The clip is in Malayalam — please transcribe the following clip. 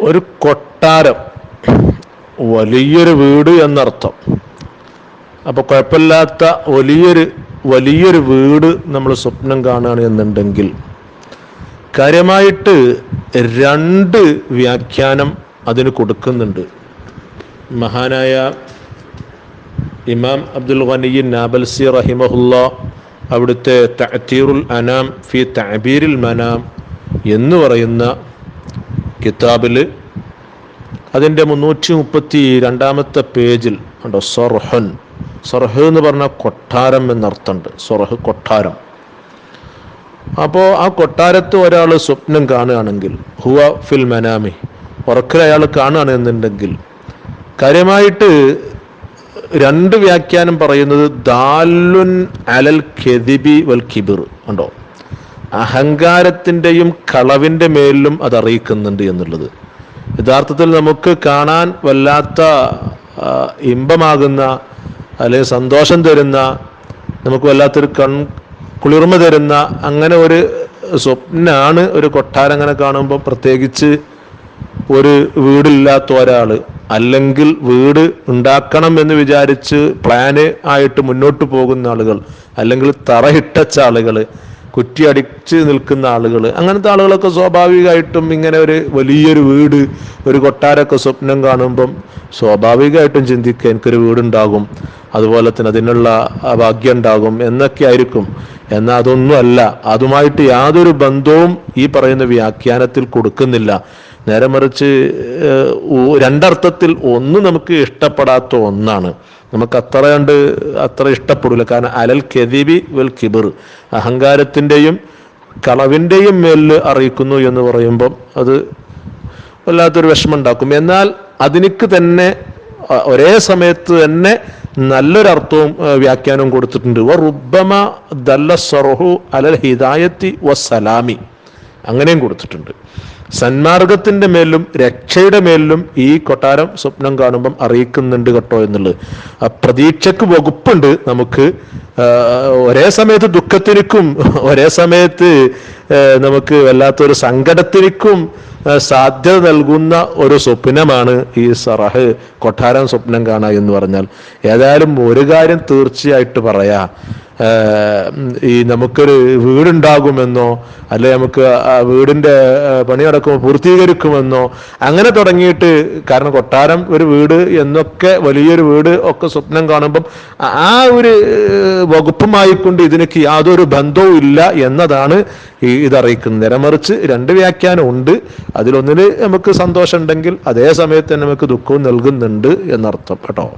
ഒരു കൊട്ടാരം, വലിയൊരു വീട് എന്നർത്ഥം. അപ്പോൾ കുഴപ്പമില്ലാത്ത വലിയൊരു വീട് നമ്മൾ സ്വപ്നം കാണുകയാണ് എന്നുണ്ടെങ്കിൽ കാര്യമായിട്ട് രണ്ട് വ്യാഖ്യാനം അതിന് കൊടുക്കുന്നുണ്ട്. മഹാനായ ഇമാം അബ്ദുൽ ഗനി നാബൽസി റഹിമഹുല്ല അവിടുത്തെ തഅ്തീറുൽ അനാം ഫി തഅബീരിൽ മനാം എന്ന് പറയുന്ന കിതാബിൽ അതിൻ്റെ 332 പേജിൽ ഉണ്ടോ സർഹൻ. സർഹ് എന്ന് പറഞ്ഞാൽ കൊട്ടാരം എന്നർത്ഥമുണ്ട്. സർഹ് കൊട്ടാരം. അപ്പോൾ ആ കൊട്ടാരത്ത് ഒരാൾ സ്വപ്നം കാണുകയാണെങ്കിൽ ഹുവ ഫിൽ മനാമി, ഉറക്കിൽ അയാൾ കാണുകയാണ് എന്നുണ്ടെങ്കിൽ കാര്യമായിട്ട് രണ്ട് വ്യാഖ്യാനം പറയുന്നത് ദാലുൻ അലൽ കെദിബി വൽ കിബിർ ഉണ്ടോ, അഹങ്കാരത്തിൻ്റെയും കളവിൻ്റെ മേലിലും അത് അറിയിക്കുന്നുണ്ട് എന്നുള്ളത്. യഥാർത്ഥത്തിൽ നമുക്ക് കാണാൻ വല്ലാത്ത ഇമ്പമാകുന്ന അല്ലെങ്കിൽ സന്തോഷം തരുന്ന, നമുക്ക് വല്ലാത്തൊരു കുളിർമ തരുന്ന അങ്ങനെ ഒരു സ്വപ്നാണ് ഒരു കൊട്ടാരം അങ്ങനെ കാണുമ്പോൾ. പ്രത്യേകിച്ച് ഒരു വീടില്ലാത്ത ഒരാൾ, അല്ലെങ്കിൽ വീട് ഉണ്ടാക്കണം എന്ന് വിചാരിച്ച് പ്ലാന് ആയിട്ട് മുന്നോട്ട് പോകുന്ന ആളുകൾ, അല്ലെങ്കിൽ തറയിട്ടച്ച ആളുകൾ, കുറ്റിയടിച്ച് നിൽക്കുന്ന ആളുകൾ, അങ്ങനത്തെ ആളുകളൊക്കെ സ്വാഭാവികമായിട്ടും ഇങ്ങനെ ഒരു വലിയൊരു വീട്, ഒരു കൊട്ടാരമൊക്കെ സ്വപ്നം കാണുമ്പം സ്വാഭാവികമായിട്ടും ചിന്തിക്കുക എനിക്കൊരു വീടുണ്ടാകും, അതുപോലെ തന്നെ അതിനുള്ള ഭാഗ്യം ഉണ്ടാകും എന്നൊക്കെ ആയിരിക്കും. എന്നാൽ അതൊന്നും അല്ല. അതുമായിട്ട് യാതൊരു ബന്ധവും ഈ പറയുന്ന വ്യാഖ്യാനത്തിൽ കൊടുക്കുന്നില്ല. നേരെ മറിച്ച് രണ്ടർത്ഥത്തിൽ ഒന്ന് നമുക്ക് ഇഷ്ടപ്പെടാത്ത ഒന്നാണ്, നമുക്ക് അത്ര ഇഷ്ടപ്പെടില്ല. കാരണം അലൽ കെദിബി വൽ കിബിർ, അഹങ്കാരത്തിൻ്റെയും കളവിൻ്റെയും മേലിൽ അറിയിക്കുന്നു എന്ന് പറയുമ്പം അത് വല്ലാത്തൊരു വിഷമം ഉണ്ടാക്കും. എന്നാൽ അതിനിക്ക് തന്നെ ഒരേ സമയത്ത് തന്നെ നല്ലൊരർത്ഥവും വ്യാഖ്യാനവും കൊടുത്തിട്ടുണ്ട്. വറുബ്ബമ ദല്ല സർഹു അലൽ ഹിദായത്തി വസ്സലാമി, അങ്ങനെയും കൊടുത്തിട്ടുണ്ട്. സന്മാർഗത്തിൻ്റെ മേലും രക്ഷയുടെ മേലും ഈ കൊട്ടാരം സ്വപ്നം കാണുമ്പം അറിയിക്കുന്നുണ്ട് കേട്ടോ എന്നുള്ളത്. പ്രതീക്ഷക്ക് വകുപ്പുണ്ട് നമുക്ക്. ഒരേ സമയത്ത് ദുഃഖത്തിനും ഒരേ സമയത്ത് നമുക്ക് വല്ലാത്തൊരു സങ്കടത്തിനും സാധ്യത നൽകുന്ന ഒരു സ്വപ്നമാണ് ഈ സർഹ്, കൊട്ടാരം സ്വപ്നം കാണുക എന്ന് പറഞ്ഞാൽ. ഏതായാലും ഒരു കാര്യം തീർച്ചയായിട്ട് പറയാം, ഈ നമുക്കൊരു വീടുണ്ടാകുമെന്നോ അല്ലെ നമുക്ക് ആ വീടിൻ്റെ പണി നടക്കുമ്പോൾ പൂർത്തീകരിക്കുമെന്നോ അങ്ങനെ തുടങ്ങിയിട്ട്, കാരണം കൊട്ടാരം ഒരു വീട് എന്നൊക്കെ വലിയൊരു വീട് ഒക്കെ സ്വപ്നം കാണുമ്പം ആ ഒരു വകുപ്പുമായിക്കൊണ്ട് ഇതിനൊക്കെ യാതൊരു ബന്ധവും ഇല്ല എന്നതാണ് ഇതറിയിക്കുന്നത്. നേരെമറിച്ച് രണ്ട് വ്യാഖ്യാനം ഉണ്ട്. അതിലൊന്നിൽ നമുക്ക് സന്തോഷം ഉണ്ടെങ്കിൽ അതേ സമയത്ത് തന്നെ നമുക്ക് ദുഃഖവും നൽകുന്നുണ്ട് എന്നർത്ഥം കേട്ടോ.